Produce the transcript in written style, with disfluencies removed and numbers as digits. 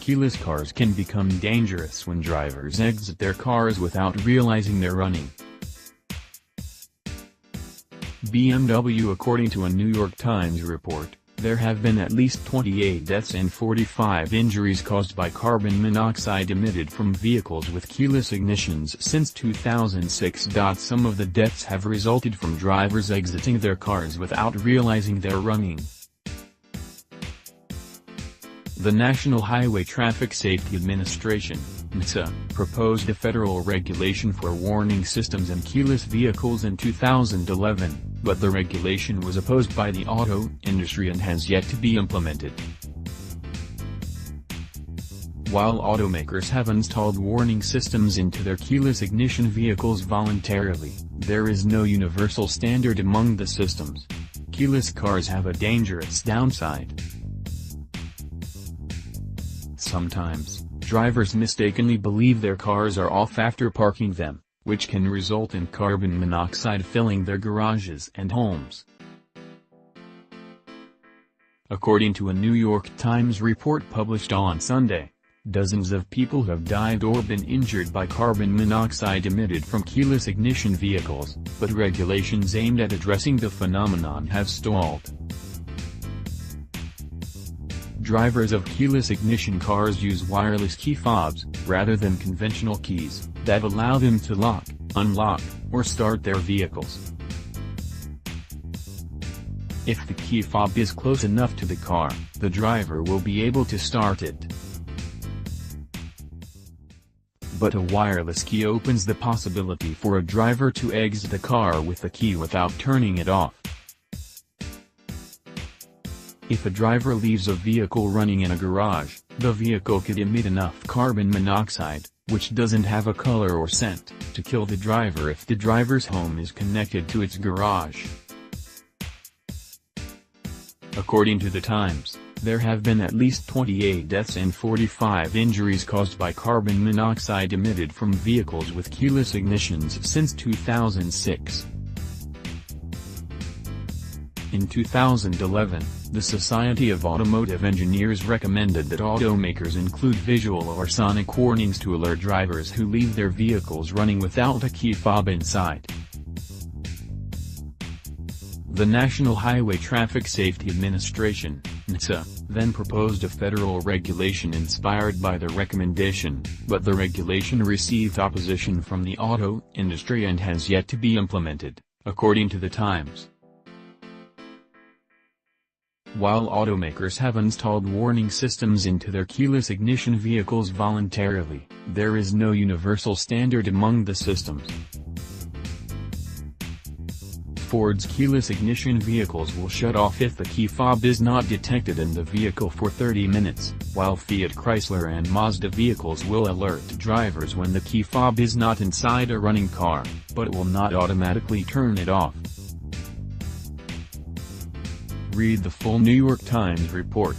Keyless cars can become dangerous when drivers exit their cars without realizing they're running. BMW. According to a New York Times report, there have been at least 28 deaths and 45 injuries caused by carbon monoxide emitted from vehicles with keyless ignitions since 2006. Some of the deaths have resulted from drivers exiting their cars without realizing they're running. The National Highway Traffic Safety Administration (NHTSA) proposed a federal regulation for warning systems in keyless vehicles in 2011, but the regulation was opposed by the auto industry and has yet to be implemented. While automakers have installed warning systems into their keyless ignition vehicles voluntarily, there is no universal standard among the systems. Keyless cars have a dangerous downside. Sometimes, drivers mistakenly believe their cars are off after parking them, which can result in carbon monoxide filling their garages and homes. According to a New York Times report published on Sunday, dozens of people have died or been injured by carbon monoxide emitted from keyless ignition vehicles, but regulations aimed at addressing the phenomenon have stalled. Drivers of keyless ignition cars use wireless key fobs, rather than conventional keys, that allow them to lock, unlock, or start their vehicles. If the key fob is close enough to the car, the driver will be able to start it. But a wireless key opens the possibility for a driver to exit the car with the key without turning it off. If a driver leaves a vehicle running in a garage, the vehicle could emit enough carbon monoxide, which doesn't have a color or scent, to kill the driver if the driver's home is connected to its garage. According to the Times, there have been at least 28 deaths and 45 injuries caused by carbon monoxide emitted from vehicles with keyless ignitions since 2006. In 2011, the Society of Automotive Engineers recommended that automakers include visual or sonic warnings to alert drivers who leave their vehicles running without a key fob inside. The National Highway Traffic Safety Administration (NHTSA) then proposed a federal regulation inspired by the recommendation, but the regulation received opposition from the auto industry and has yet to be implemented, according to the Times. While automakers have installed warning systems into their keyless ignition vehicles voluntarily, there is no universal standard among the systems. Ford's keyless ignition vehicles will shut off if the key fob is not detected in the vehicle for 30 minutes, while Fiat Chrysler and Mazda vehicles will alert drivers when the key fob is not inside a running car, but will not automatically turn it off. Read the full New York Times report.